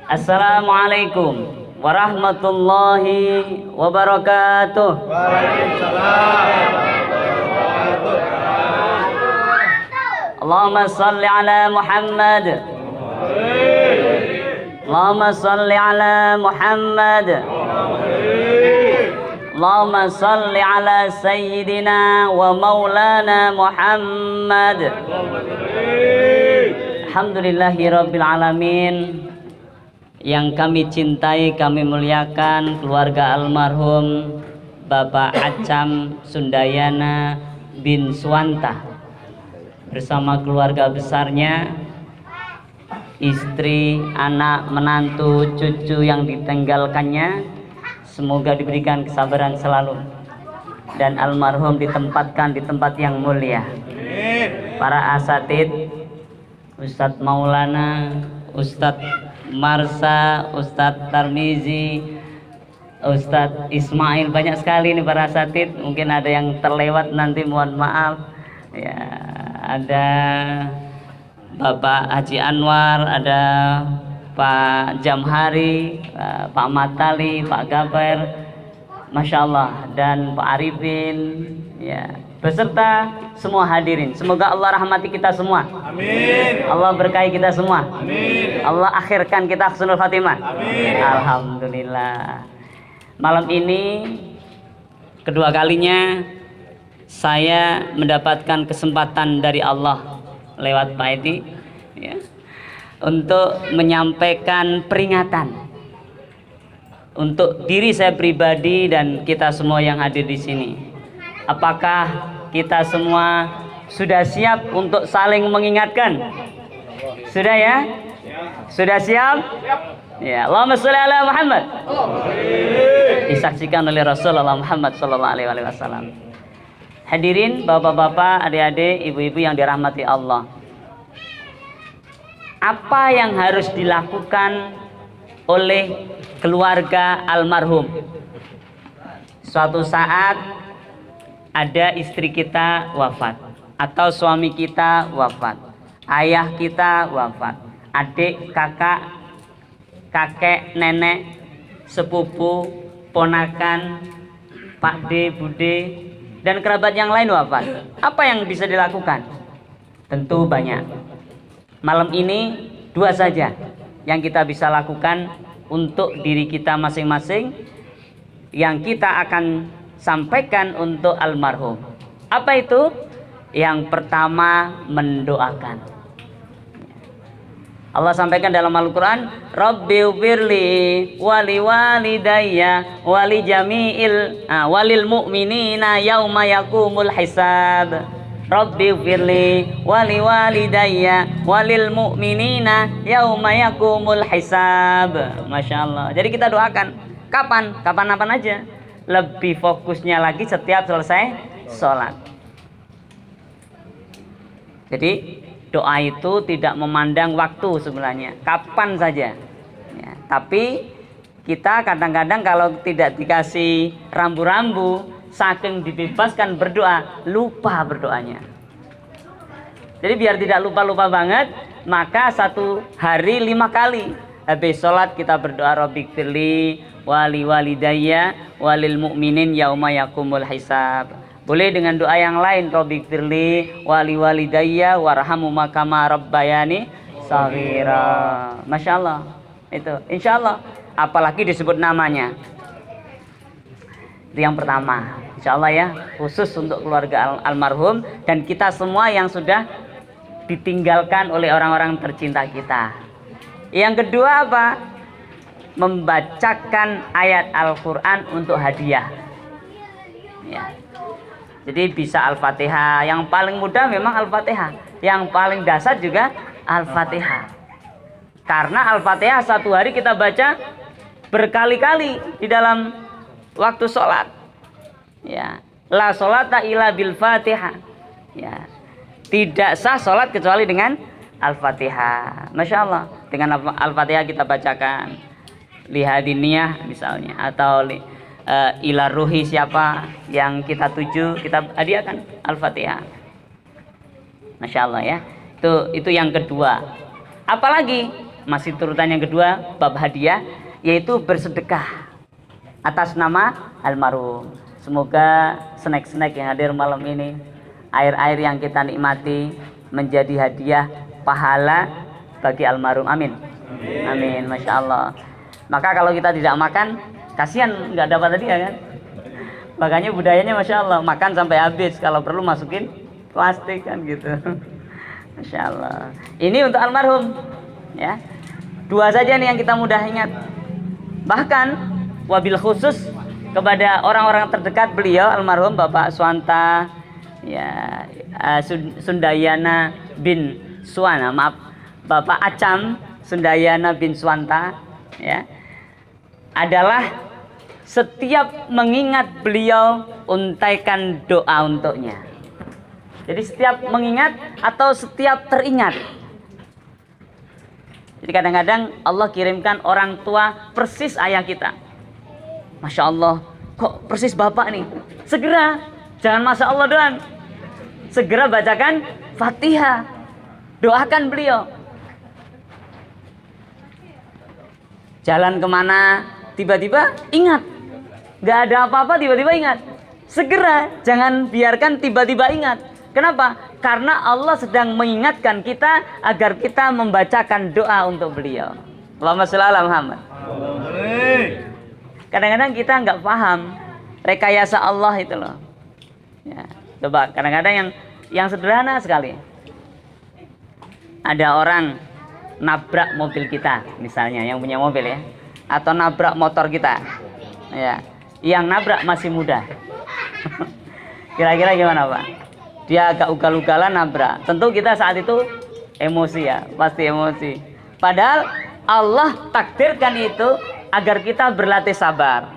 Assalamualaikum warahmatullahi wabarakatuh. Allahumma salli ala Muhammad. Allahumma salli ala Muhammad. Allahumma salli ala Sayyidina wa Maulana Muhammad. Alhamdulillahi Rabbil Alamin. Yang kami cintai, kami muliakan keluarga almarhum Bapak Acam Sundayana bin Suwanta bersama keluarga besarnya, istri, anak, menantu, cucu yang ditinggalkannya. Semoga diberikan kesabaran selalu dan almarhum ditempatkan di tempat yang mulia. Para asatid, Ustadz Maulana, Ustadz Marsa, Ustadz Tarmizi, Ustadz Ismail, banyak sekali nih para asatid. Mungkin ada yang terlewat, nanti mohon maaf ya. Ada Bapak Haji Anwar, ada Pak Jamhari, Pak Matali, Pak Gaber, Masya Allah, dan Pak Arifin ya, beserta semua hadirin. Semoga Allah rahmati kita semua. Amin. Allah berkahi kita semua. Amin. Allah akhirkan kita husnul khatimah. Amin. Alhamdulillah. Malam ini kedua kalinya saya mendapatkan kesempatan dari Allah lewat Pak Edi ya, untuk menyampaikan peringatan untuk diri saya pribadi dan kita semua yang hadir di sini. Apakah kita semua sudah siap untuk saling mengingatkan? Sudah ya? Sudah siap? Ya, Allahumma sholli ala Muhammad. Disaksikan oleh Rasulullah Muhammad sallallahu alaihi wasallam. Hadirin bapak-bapak, adik-adik, ibu-ibu yang dirahmati Allah. Apa yang harus dilakukan oleh keluarga almarhum? Suatu saat ada istri kita wafat, atau suami kita wafat, ayah kita wafat, adik, kakak, kakek, nenek, sepupu, ponakan, pakde, bude, dan kerabat yang lain wafat. Apa yang bisa dilakukan? Tentu banyak. Malam ini dua saja yang kita bisa lakukan untuk diri kita masing-masing, yang kita akan sampaikan untuk almarhum. Apa itu? Yang pertama, mendoakan. Allah sampaikan dalam Al-Quran, Rabbighfirli wali walidayya wali jami'il walil mu'minina yauma yakumul hisab. Rabbighfirli wali walidayya walil mu'minina yauma yakumul hisab. Masya Allah. Jadi kita doakan. Kapan? Kapan-kapan aja. Lebih fokusnya lagi setiap selesai sholat. Jadi doa itu tidak memandang waktu sebenarnya, kapan saja ya, tapi kita kadang-kadang kalau tidak dikasih rambu-rambu, saking dibebaskan berdoa, lupa berdoanya. Jadi biar tidak lupa-lupa banget, maka satu hari 5 kali habis sholat kita berdoa, Rabbighfirli wali walidayya walil mu'minin yauma yakumul hisab. Boleh dengan doa yang lain, Rabbighfirli wali walidayya warhamhuma kama rabbayani shaghira. Masya Allah. Itu insya Allah. Apalagi disebut namanya. Itu yang pertama. Insya Allah ya, khusus untuk keluarga almarhum dan kita semua yang sudah ditinggalkan oleh orang-orang tercinta kita. Yang kedua apa? Membacakan ayat Al-Quran untuk hadiah ya. Jadi bisa Al-Fatihah. Yang paling mudah memang Al-Fatihah, yang paling dasar juga Al-Fatihah. Karena Al-Fatihah satu hari kita baca berkali-kali di dalam waktu sholat ya. La sholata illa bil Fatihah ya. Tidak sah sholat kecuali dengan Al-Fatihah. Masya Allah. Dengan Al-Fatihah kita bacakan lihadiniyah misalnya, atau ila ruhi siapa yang kita tuju, kita hadiahkan Al-Fatihah. Masya Allah ya. Itu yang kedua. Apalagi masih turutan yang kedua, bab hadiah, yaitu bersedekah atas nama almarhum. Semoga snack-snack yang hadir malam ini, air-air yang kita nikmati menjadi hadiah pahala bagi almarhum. Amin. Amin. Masya Allah. Maka kalau kita tidak makan, kasihan nggak dapat hadiah kan. Makanya budayanya Masya Allah, makan sampai habis, kalau perlu masukin plastik kan gitu. Masya Allah. Ini untuk almarhum ya. Dua saja nih yang kita mudah ingat. Bahkan wabil khusus kepada orang-orang terdekat beliau almarhum Bapak Swanta ya, Sundayana bin Suwana, maaf, Bapak Acam Sundayana bin Swanta ya, adalah setiap mengingat beliau untaikan doa untuknya. Jadi setiap mengingat atau setiap teringat. Jadi kadang-kadang Allah kirimkan orang tua persis ayah kita. Masya Allah, kok persis bapak nih. Segera, jangan Masya Allah doang. Segera bacakan Fatihah. Doakan beliau. Jalan kemana, tiba-tiba ingat. Gak ada apa-apa, tiba-tiba ingat. Segera, jangan biarkan tiba-tiba ingat. Kenapa? Karena Allah sedang mengingatkan kita agar kita membacakan doa untuk beliau. Allahumma sholli ala Muhammad. Kadang-kadang kita nggak paham rekayasa Allah itu loh. Ya, coba kadang-kadang yang sederhana sekali. Ada orang nabrak mobil kita, misalnya yang punya mobil ya, atau nabrak motor kita. Ya, yang nabrak masih muda. Kira-kira gimana Pak? Dia agak ugal-ugalan nabrak. Tentu kita saat itu emosi ya, pasti emosi. Padahal Allah takdirkan itu agar kita berlatih sabar,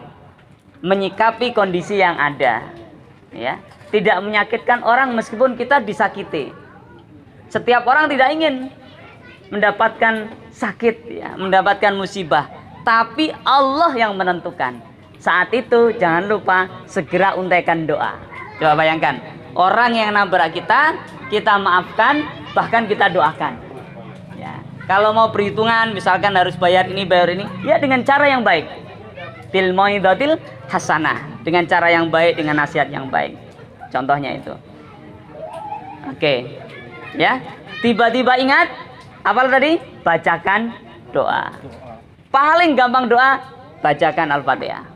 menyikapi kondisi yang ada, ya, tidak menyakitkan orang meskipun kita disakiti. Setiap orang tidak ingin mendapatkan sakit, ya, mendapatkan musibah, tapi Allah yang menentukan. Saat itu jangan lupa segera untaikan doa. Coba bayangkan, orang yang nabrak kita, kita maafkan, bahkan kita doakan. Ya. Kalau mau perhitungan, misalkan harus bayar ini, ya dengan cara yang baik. Bil mau'izatil hasanah, dengan cara yang baik, dengan nasihat yang baik. Contohnya itu. Oke. Ya. Tiba-tiba ingat, apa tadi? Bacakan doa. Paling gampang doa, bacakan Al-Fatihah.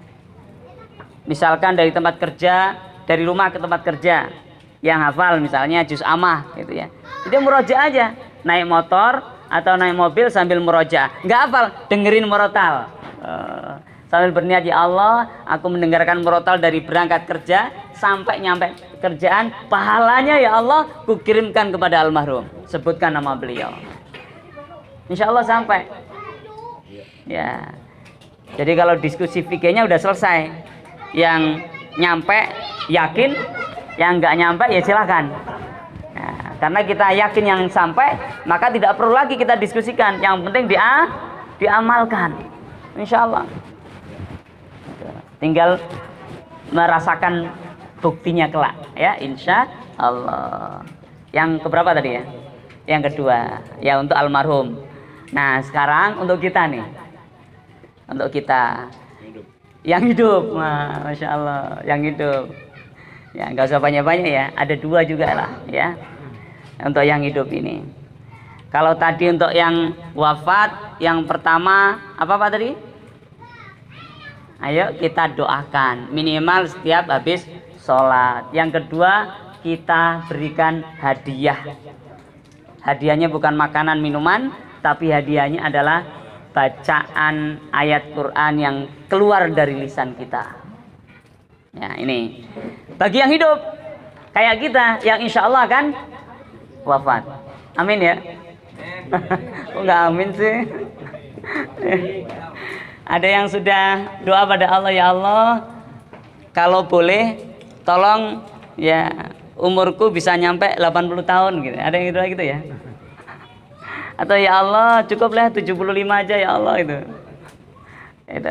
Misalkan dari tempat kerja, dari rumah ke tempat kerja, yang hafal misalnya juz amah gitu ya, itu murojaah aja, naik motor atau naik mobil sambil murojaah. Nggak hafal, dengerin murotal, sambil berniat, ya Allah, aku mendengarkan murotal dari berangkat kerja sampai nyampe kerjaan, pahalanya ya Allah ku kirimkan kepada almarhum, sebutkan nama beliau, insya Allah sampai ya. Jadi kalau diskusi fikihnya udah selesai, yang nyampe yakin, yang nggak nyampe ya silakan. Nah, karena kita yakin yang sampai, maka tidak perlu lagi kita diskusikan. Yang penting diamalkan, insya Allah. Tinggal merasakan buktinya kelak, ya, insya Allah. Yang keberapa tadi ya? Yang kedua, ya untuk almarhum. Nah sekarang untuk kita nih, untuk kita yang hidup, masya Allah, yang hidup. Ya nggak usah banyak-banyak ya, ada dua juga lah ya untuk yang hidup ini. Kalau tadi untuk yang wafat, yang pertama apa Pak tadi? Ayo kita doakan minimal setiap habis sholat. Yang kedua, kita berikan hadiah. Hadiahnya bukan makanan minuman, tapi hadiahnya adalah bacaan ayat Quran yang keluar dari lisan kita. Ya ini bagi yang hidup kayak kita yang insya Allah akan wafat. Amin ya. Kok nggak amin sih? Ada yang sudah doa pada Allah, ya Allah, kalau boleh tolong ya umurku bisa nyampe 80 tahun gitu. Ada yang gitu ya. Atau ya Allah cukuplah 75 aja ya Allah itu. Itu.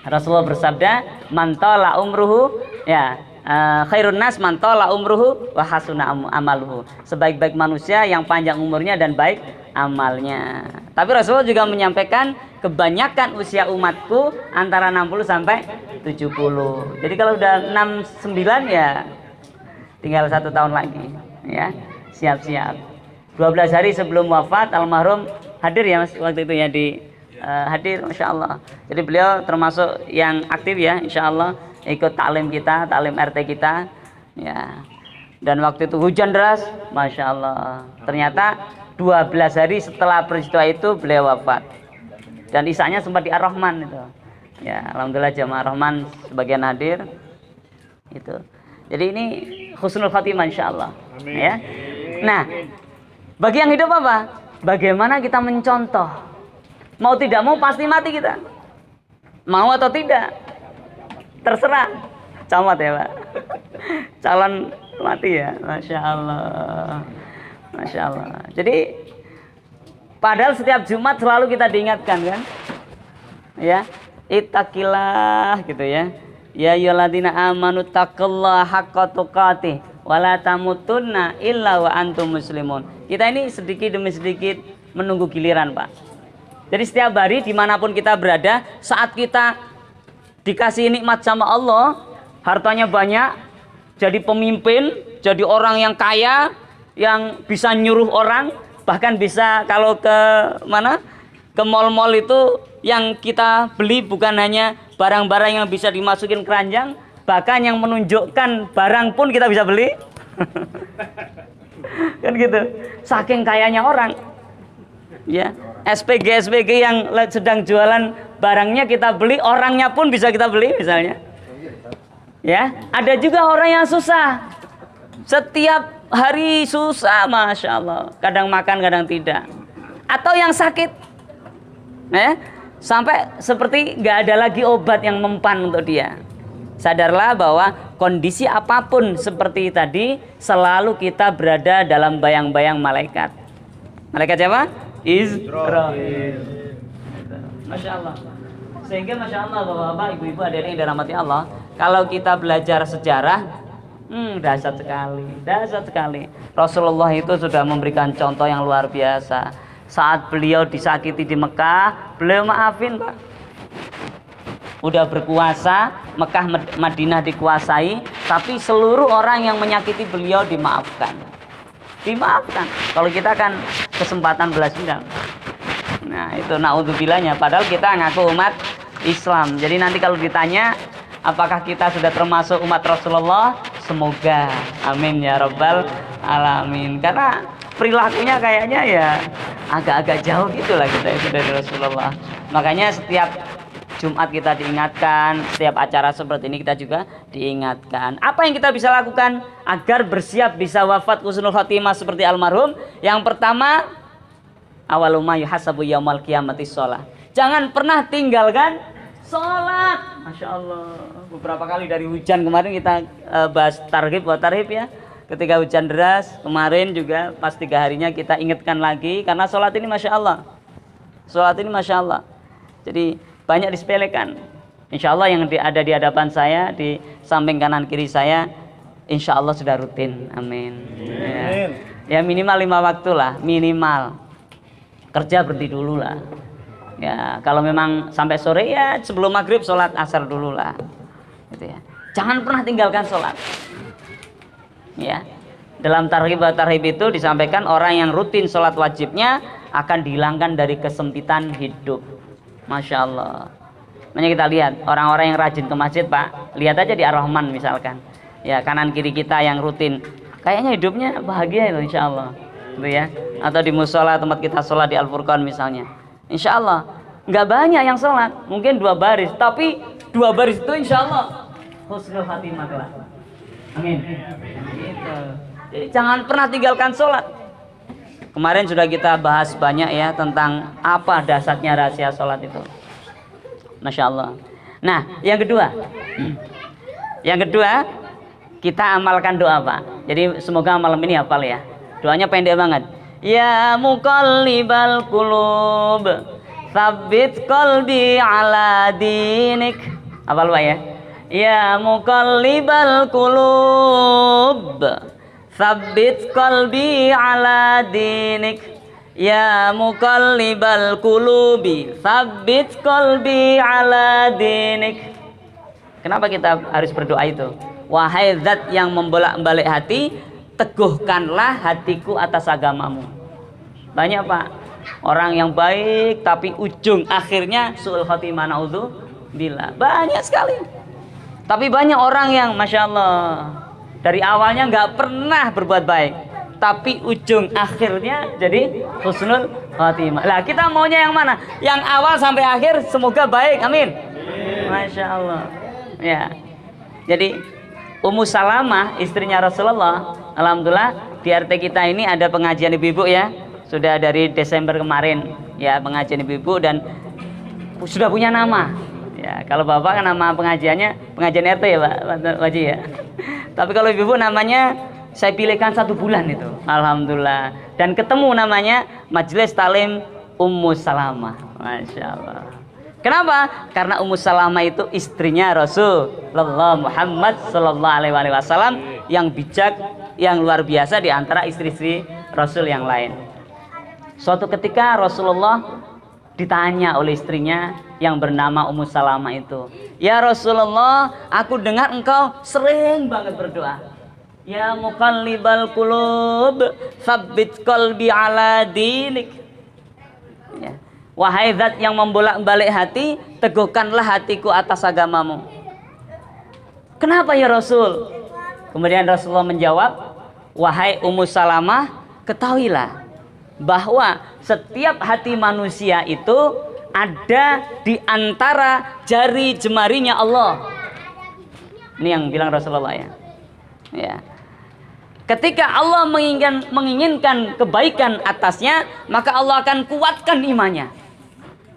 Rasulullah bersabda, man tala umruhu ya khairun nas man tala umruhu wa hasuna amaluhu. Sebaik-baik manusia yang panjang umurnya dan baik amalnya. Tapi Rasulullah juga menyampaikan kebanyakan usia umatku antara 60 sampai 70. Jadi kalau udah 69 ya tinggal 1 tahun lagi ya. Siap-siap. 12 hari sebelum wafat almarhum hadir ya Mas waktu itu ya di hadir, Masya Allah. Jadi beliau termasuk yang aktif ya, Insya Allah ikut taklim kita, taklim RT kita ya. Dan waktu itu hujan deras, Masya Allah. Ternyata 12 hari setelah peristiwa itu beliau wafat. Dan isanya sempat di Ar-Rahman itu. Ya, alhamdulillah jamaah Rahman sebagian hadir. Itu. Jadi ini husnul khatimah Insya Allah. Ya. Nah, bagi yang hidup apa? Bagaimana kita mencontoh? Mau tidak mau pasti mati kita. Mau atau tidak? Terserah. Camat ya Pak. Calon mati ya. Masya Allah. Masya Allah. Jadi padahal setiap Jumat selalu kita diingatkan kan. Ya. Ittaqillah gitu ya. Ya ayyuhalladzina amanu taqullaha haqqa tuqatih wa la tamutunna illa wa antum muslimun. Kita ini sedikit demi sedikit menunggu giliran Pak. Jadi setiap hari dimanapun kita berada, saat kita dikasih nikmat sama Allah, hartanya banyak, jadi pemimpin, jadi orang yang kaya, yang bisa nyuruh orang, bahkan bisa kalau ke mana, ke mall-mall itu yang kita beli bukan hanya barang-barang yang bisa dimasukin keranjang, bahkan yang menunjukkan barang pun kita bisa beli. Kan gitu, saking kayanya orang ya. SPG yang sedang jualan barangnya kita beli, orangnya pun bisa kita beli misalnya ya. Ada juga orang yang susah, setiap hari susah, Masya Allah, kadang makan kadang tidak, atau yang sakit sampai seperti nggak ada lagi obat yang mempan untuk dia. Sadarlah bahwa kondisi apapun seperti tadi, selalu kita berada dalam bayang-bayang malaikat. Malaikat siapa? Israil. Masya Allah. Sehingga Masya Allah bapak-bapak, ibu-ibu, adik-adik yang dirahmati Allah, kalau kita belajar sejarah, dahsyat sekali. Rasulullah itu sudah memberikan contoh yang luar biasa. Saat beliau disakiti di Mekah, beliau maafin Pak. Udah berkuasa, Mekah Madinah dikuasai, tapi seluruh orang yang menyakiti beliau dimaafkan. Kalau kita kan kesempatan belas dendam. Nah itu naudzubilahnya. Padahal kita ngaku umat Islam. Jadi nanti kalau ditanya apakah kita sudah termasuk umat Rasulullah, semoga, amin ya rabbal alamin. Karena perilakunya kayaknya ya agak-agak jauh gitulah kita itu dari Rasulullah. Makanya setiap Jumat kita diingatkan, setiap acara seperti ini kita juga diingatkan. Apa yang kita bisa lakukan agar bersiap bisa wafat husnul khotimah seperti almarhum? Yang pertama, awaluma yuhasabu yaumal qiyamati sholat. Jangan pernah tinggalkan sholat. Masya Allah. Beberapa kali dari hujan kemarin kita bahas tarhib ya. Ketika hujan deras kemarin juga pas 3 harinya kita ingatkan lagi, karena sholat ini Masya Allah. Jadi banyak disepelekan. Insya Allah yang ada di hadapan saya, di samping kanan kiri saya, insya Allah sudah rutin. Amin. Ya minimal 5 waktu lah, minimal. Kerja berhenti dulu lah. Ya kalau memang sampai sore ya sebelum maghrib sholat asar dulu lah. Gitu ya. Jangan pernah tinggalkan sholat. Ya. Dalam tarhib itu disampaikan orang yang rutin sholat wajibnya akan dihilangkan dari kesempitan hidup. Masya Allah. Makanya kita lihat orang-orang yang rajin ke masjid Pak, lihat aja di Ar-Rahman misalkan. Ya kanan kiri kita yang rutin, kayaknya hidupnya bahagia itu Insya Allah. Gitu ya. Atau di musola tempat kita sholat di Al-Furqan misalnya. Insya Allah nggak banyak yang sholat, mungkin 2 baris, tapi 2 baris itu Insya Allah husnul khatimah lah. Amin. Gitu. Jadi jangan pernah tinggalkan sholat. Kemarin sudah kita bahas banyak ya tentang apa dasarnya rahasia sholat itu. Masya Allah. Nah yang kedua kita amalkan doa Pak. Jadi semoga malam ini hafal ya. Doanya pendek banget. Ya muqallibal qulub, tsabbit qalbi ala dinik. Hafal Pak ya. Ya muqallibal qulub, tsabbit qalbi ala dinik. Ya muqallibal qulubi, tsabbit qalbi ala dinik. Kenapa kita harus berdoa itu? Wahai zat yang membolak-balik hati, teguhkanlah hatiku atas agamamu. Banyak Pak, orang yang baik tapi ujung akhirnya su'ul khotimah, naudzubillah. Banyak sekali. Tapi banyak orang yang Masya Allah, dari awalnya nggak pernah berbuat baik, tapi ujung akhirnya jadi husnul khotimah. Lah kita maunya yang mana? Yang awal sampai akhir semoga baik, amin. Masya Allah. Ya, jadi Ummu Salamah istrinya Rasulullah, alhamdulillah di RT kita ini ada pengajian ibu-ibu ya, sudah dari Desember kemarin ya pengajian ibu-ibu dan sudah punya nama. Ya kalau bapak kan nama pengajiannya pengajian RT ya Pak Waji ya. Tapi kalau ibu-ibu namanya saya pilihkan 1 bulan itu, alhamdulillah. Dan ketemu namanya Majelis Talim Ummu Salamah, Masya Allah. Kenapa? Karena Ummu Salamah itu istrinya Rasulullah Muhammad Sallallahu Alaihi Wasallam yang bijak, yang luar biasa di antara istri-istri Rasul yang lain. Suatu ketika Rasulullah ditanya oleh istrinya yang bernama Ummu Salamah itu, ya Rasulullah, aku dengar engkau sering banget berdoa. Ya muqallibal qulub, tsabbit qalbi ala dinik. Ya. Wahai zat yang membolak-balik hati, teguhkanlah hatiku atas agamamu. Kenapa ya Rasul? Kemudian Rasulullah menjawab, wahai Ummu Salamah, ketahuilah bahwa setiap hati manusia itu ada di antara jari jemarinya Allah. Ini yang bilang Rasulullah ya. Ya. Ketika Allah menginginkan kebaikan atasnya, maka Allah akan kuatkan imannya.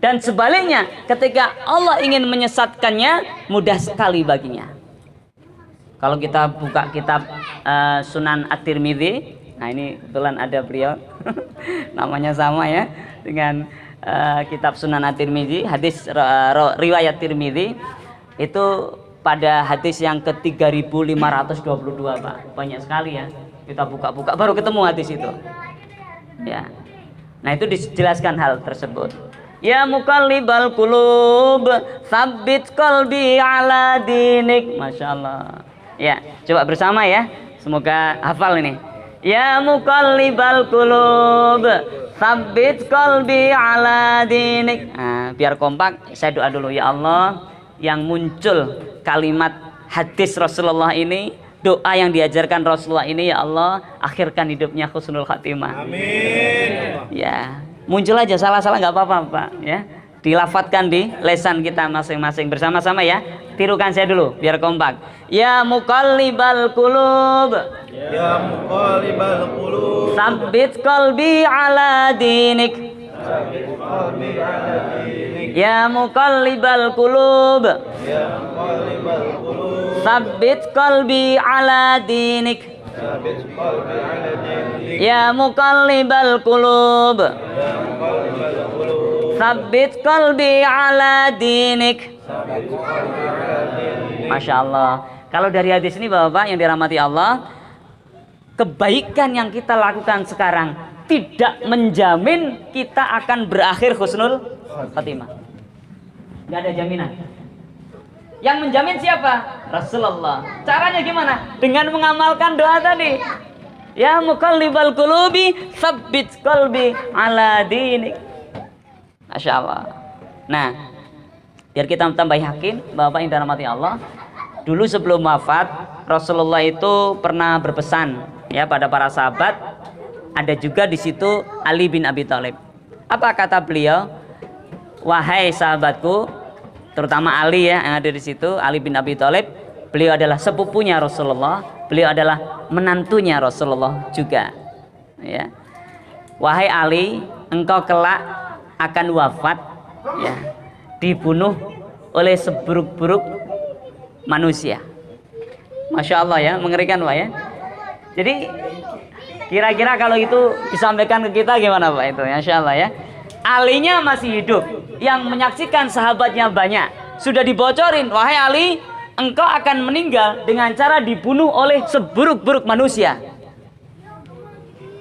Dan sebaliknya, ketika Allah ingin menyesatkannya, mudah sekali baginya. Kalau kita buka kitab Sunan At-Tirmidzi, nah ini kebetulan ada beliau, namanya sama ya dengan kitab Sunan At-Tirmidzi, hadis riwayat Tirmidzi itu pada hadis yang ke-3522 Pak, banyak sekali ya. Kita buka-buka baru ketemu hadis itu. Ya. Nah itu dijelaskan hal tersebut. Ya muqallibal qulub, tsabbit qalbi ala dinik. Masya Allah. Ya, coba bersama ya. Semoga hafal ini. Ya muqallibal qulub, tsabbit qalbi ala dinik. Nah, biar kompak, saya doa dulu. Ya Allah, yang muncul kalimat hadis Rasulullah ini, doa yang diajarkan Rasulullah ini, ya Allah, akhirkan hidupnya husnul khatimah. Amin. Ya. Muncul aja, salah-salah nggak apa-apa Pak ya, dilafatkan di lesan kita masing-masing bersama-sama ya. Tirukan saya dulu biar kompak. Ya muqallibal qulub, ya muqallibal qulub, tsabbit qalbi ala dinik. Ya muqallibal qulub, ya muqallibal qulub, tsabbit qalbi ala dinik. Ya muqallibal qulub, tsabbit qalbi ala dinik. Masya Allah. Kalau dari hadis ini Bapak yang dirahmati Allah, kebaikan yang kita lakukan sekarang tidak menjamin kita akan berakhir husnul khatimah. Gak ada jaminan. Yang menjamin siapa? Rasulullah. Caranya gimana? Dengan mengamalkan doa tadi. Ya muqallibal qulubi, tsabbit qalbi ala dinik. Masya Allah. Nah, biar kita tambah yakin, Bapak yang dirahmati Allah, dulu sebelum wafat Rasulullah itu pernah berpesan ya pada para sahabat. Ada juga di situ Ali bin Abi Thalib. Apa kata beliau? Wahai sahabatku, terutama Ali ya yang ada di situ, Ali bin Abi Thalib, beliau adalah sepupunya Rasulullah, beliau adalah menantunya Rasulullah juga. Ya. Wahai Ali, engkau kelak akan wafat, ya, dibunuh oleh seburuk-buruk manusia. Masya Allah ya, mengerikan Pak ya. Jadi kira-kira kalau itu disampaikan ke kita gimana Pak itu? Masya Allah ya. Alinya masih hidup, yang menyaksikan sahabatnya banyak. Sudah dibocorin, wahai Ali, engkau akan meninggal dengan cara dibunuh oleh seburuk-buruk manusia.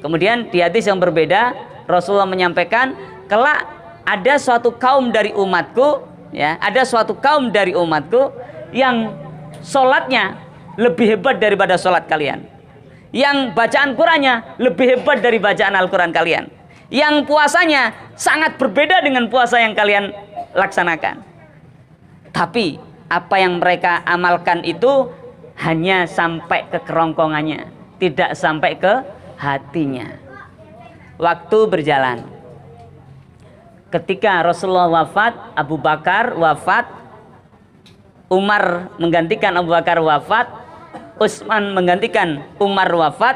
Kemudian di hadis yang berbeda, Rasulullah menyampaikan, kelak ada suatu kaum dari umatku, ya, ada suatu kaum dari umatku yang sholatnya lebih hebat daripada sholat kalian, yang bacaan Qur'annya lebih hebat dari bacaan Al-Quran kalian, yang puasanya sangat berbeda dengan puasa yang kalian laksanakan. Tapi apa yang mereka amalkan itu hanya sampai ke kerongkongannya, tidak sampai ke hatinya. Waktu berjalan. Ketika Rasulullah wafat, Abu Bakar wafat, Umar menggantikan Abu Bakar wafat, Utsman menggantikan Umar wafat,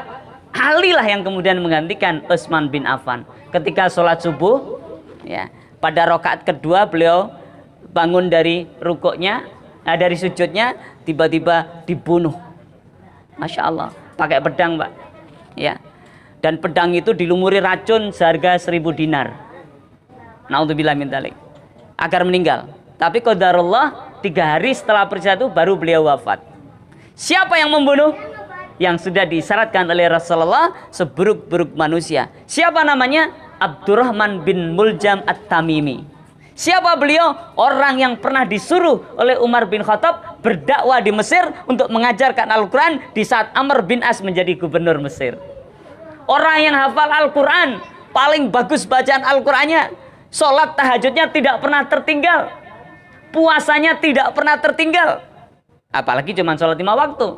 Ali lah yang kemudian menggantikan Utsman bin Affan. Ketika sholat subuh, ya, pada rakaat kedua beliau bangun dari rukuknya, dari sujudnya, tiba-tiba dibunuh. Masya Allah, pakai pedang, Pak. Ya, dan pedang itu dilumuri racun seharga 1000 dinar. Naudzubillah min dzalik. Agar meninggal. Tapi qadarullah 3 hari setelah peristiwa itu baru beliau wafat. Siapa yang membunuh? Yang sudah disyaratkan oleh Rasulullah seburuk-buruk manusia. Siapa namanya? Abdurrahman bin Muljam At-Tamimi. Siapa beliau? Orang yang pernah disuruh oleh Umar bin Khattab berdakwah di Mesir untuk mengajarkan Al-Quran di saat Amr bin As menjadi gubernur Mesir. Orang yang hafal Al-Quran, paling bagus bacaan Al-Qurannya, sholat tahajudnya tidak pernah tertinggal, puasanya tidak pernah tertinggal, apalagi cuma sholat 5 waktu.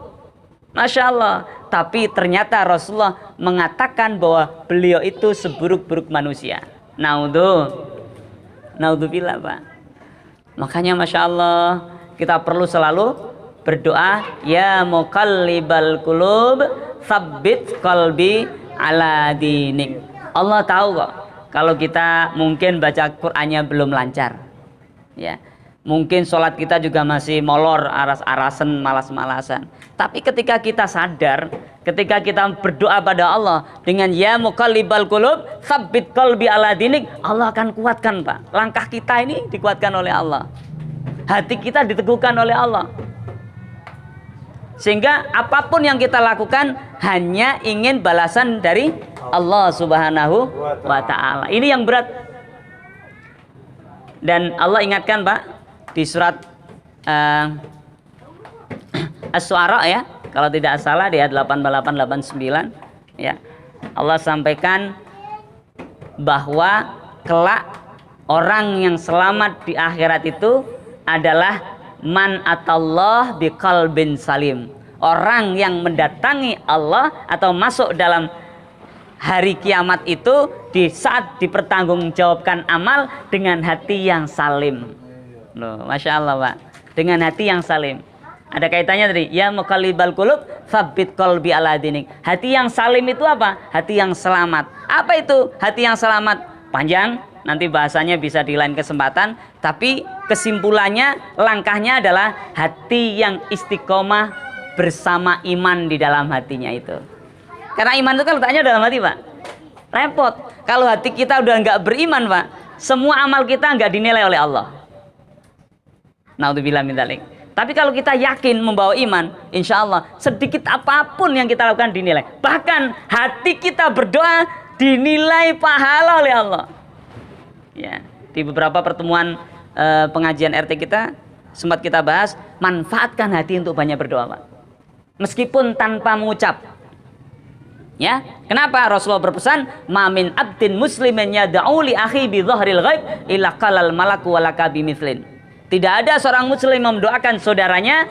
Masya Allah. Tapi ternyata Rasulullah mengatakan bahwa beliau itu seburuk-buruk manusia. Naudzubillah, Pak. Makanya Masya Allah, kita perlu selalu berdoa, ya muqallibal qulub tsabbit qalbi ala dinik. Allah tahu kok kalau kita mungkin baca Qur'annya belum lancar, ya, mungkin sholat kita juga masih molor, aras-arasan, malas-malasan. Tapi ketika kita sadar, ketika kita berdoa pada Allah dengan ya muqallibal qulub tsabbit qalbi ala dinik, Allah akan kuatkan, Pak. Langkah kita ini dikuatkan oleh Allah, hati kita diteguhkan oleh Allah, sehingga apapun yang kita lakukan hanya ingin balasan dari Allah Subhanahu wa ta'ala. Ini yang berat. Dan Allah ingatkan, Pak, di surat Asy-Syu'ara, ya, kalau tidak salah di ayat 88-89, ya, Allah sampaikan bahwa kelak orang yang selamat di akhirat itu adalah man atallah biqalbin salim. Orang yang mendatangi Allah atau masuk dalam hari kiamat itu di saat dipertanggungjawabkan amal dengan hati yang salim. Loh, Masya Allah, Pak. Dengan hati yang salim. Ada kaitannya tadi, ya muqallibal qulub tsabbit qalbi ala dinik. Hati yang salim itu apa? Hati yang selamat. Apa itu hati yang selamat? Panjang, nanti bahasanya bisa di lain kesempatan. Tapi kesimpulannya, langkahnya adalah hati yang istiqomah bersama iman di dalam hatinya itu. Karena iman itu kan letaknya dalam hati, Pak. Repot. Kalau hati kita udah nggak beriman, Pak, semua amal kita nggak dinilai oleh Allah. Naudzubillah min dzalik. Tapi kalau kita yakin membawa iman, insya Allah sedikit apapun yang kita lakukan dinilai. Bahkan hati kita berdoa dinilai pahala oleh Allah. Ya, di beberapa pertemuan pengajian RT kita sempat kita bahas, manfaatkan hati untuk banyak berdoa, Pak. Meskipun tanpa mengucap. Ya, kenapa Rasulullah berpesan, "Mamin abdin muslimin yad'u li akhi bi dhahril ghaib illa qalal malaku walaka bimithlin." Tidak ada seorang muslim mendoakan saudaranya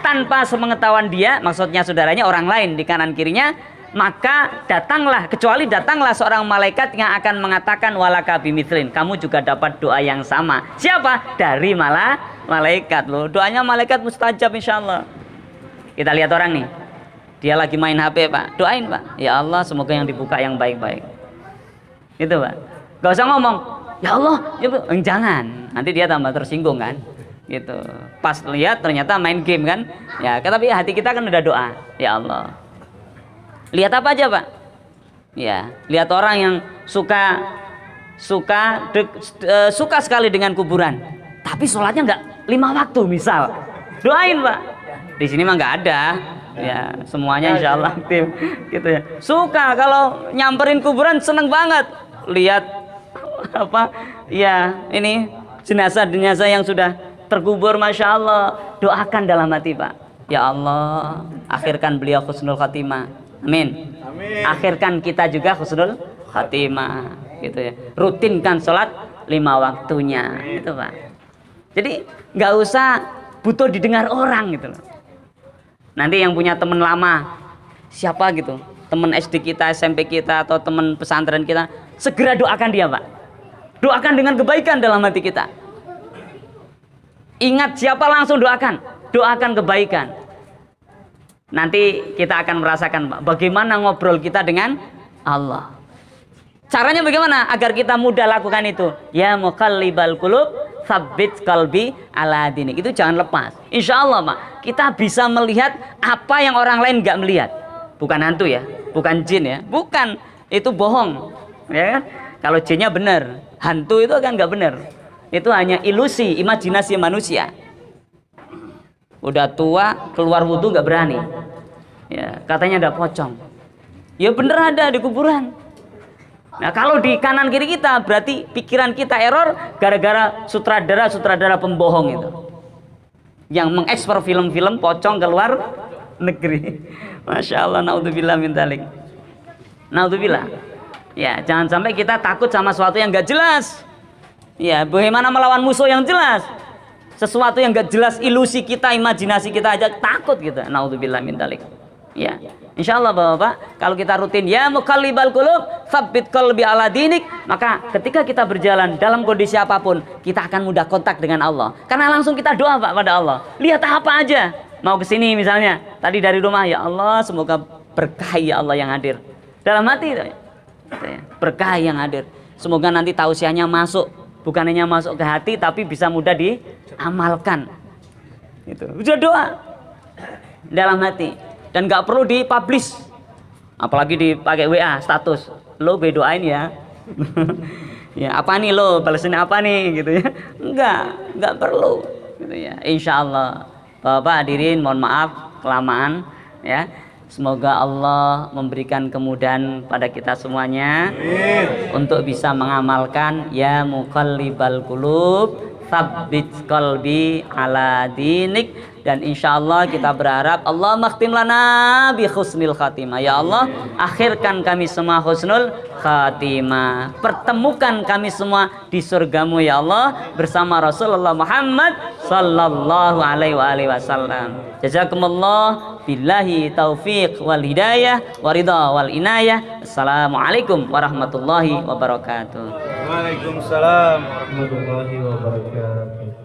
tanpa sepengetahuan dia, maksudnya saudaranya orang lain di kanan kirinya, maka kecuali datanglah seorang malaikat yang akan mengatakan walaka bimithlin, kamu juga dapat doa yang sama. Siapa? Dari malaikat loh. Doanya malaikat mustajab insyaallah. Kita lihat orang nih, dia lagi main HP, Pak, doain, Pak, ya Allah semoga yang dibuka yang baik-baik. Itu, Pak. Gak usah ngomong, ya Allah, ya, jangan. Nanti dia tambah tersinggung kan, gitu. Pas lihat ternyata main game kan, ya. Tapi hati kita kan udah doa, ya Allah. Lihat apa aja, Pak? Ya, lihat orang yang suka sekali dengan kuburan, tapi sholatnya nggak 5 waktu misal, doain, Pak. Di sini mah nggak ada. Ya, semuanya insya Allah aktif gitu ya. Suka kalau nyamperin kuburan, seneng banget. lihat apa ya ini jenazah-jenazah yang sudah terkubur, masya Allah, doakan dalam hati Pak, ya Allah akhirkan beliau husnul khatimah, amin. Amin. Akhirkan kita juga husnul khatimah, gitu ya. Rutinkan sholat 5 waktunya, gitu Pak. Jadi nggak usah butuh didengar orang gitu loh. Nanti yang punya teman lama siapa gitu, teman SD kita, SMP kita, atau teman pesantren kita, segera doakan dia Pak. Doakan dengan kebaikan dalam hati kita. Ingat siapa, langsung doakan. Doakan kebaikan. Nanti kita akan merasakan Pak, bagaimana ngobrol kita dengan Allah. Caranya bagaimana agar kita mudah lakukan itu? Ya muqallibal qulub, tsabbit qalbi ala dinik. Itu jangan lepas. Insya Allah Pak, kita bisa melihat apa yang orang lain nggak melihat. Bukan hantu ya, bukan jin ya, bukan, itu bohong, ya kan? Kalau jinnya benar, hantu itu kan nggak benar. Itu hanya ilusi, imajinasi manusia. Udah tua, keluar wudhu nggak berani. Ya, katanya ada pocong. Ya bener ada di kuburan. Nah kalau di kanan kiri kita, berarti pikiran kita error gara-gara sutradara pembohong itu, yang mengekspor film-film pocong ke luar negeri. Masya Allah, naudzubillah min dzalik. Naudzubillah. Ya, jangan sampai kita takut sama sesuatu yang gak jelas. Ya, bagaimana melawan musuh yang jelas? Sesuatu yang gak jelas, ilusi kita, imajinasi kita aja takut gitu. Naudzubillah min dzalik. Ya, insya Allah Bapak-Bapak, kalau kita rutin ya muqallibal qulub, tsabbit qalbi ala dinik, maka ketika kita berjalan dalam kondisi apapun, kita akan mudah kontak dengan Allah. Karena langsung kita doa Pak pada Allah. Lihat apa aja. Mau kesini misalnya, tadi dari rumah, ya Allah semoga berkah ya Allah yang hadir. Dalam hati berkah yang hadir. Semoga nanti tausiahnya masuk, bukan hanya masuk ke hati, tapi bisa mudah diamalkan. Itu sudah doa dalam hati. Dan nggak perlu dipublish, apalagi dipakai WA status, lo gue doain ya. Ya apa nih lo balesin apa nih gitu ya, nggak perlu gitu ya. Insya Allah Bapak hadirin, mohon maaf kelamaan ya. Semoga Allah memberikan kemudahan pada kita semuanya. Amin. Untuk bisa mengamalkan ya muqallibal qulub, tsabbit qalbi ala dinik. Dan insya Allah kita berharap Allah makhtim lana bi husnil khatimah. Ya Allah akhirkan kami semua husnul khatimah. Pertemukan kami semua di surgamu ya Allah bersama Rasulullah Muhammad sallallahu alaihi wasallam. Jazakumullah billahi taufiq wal hidayah waridha wal inayah. Assalamualaikum warahmatullahi wabarakatuh. Waalaikumsalam warahmatullahi wabarakatuh.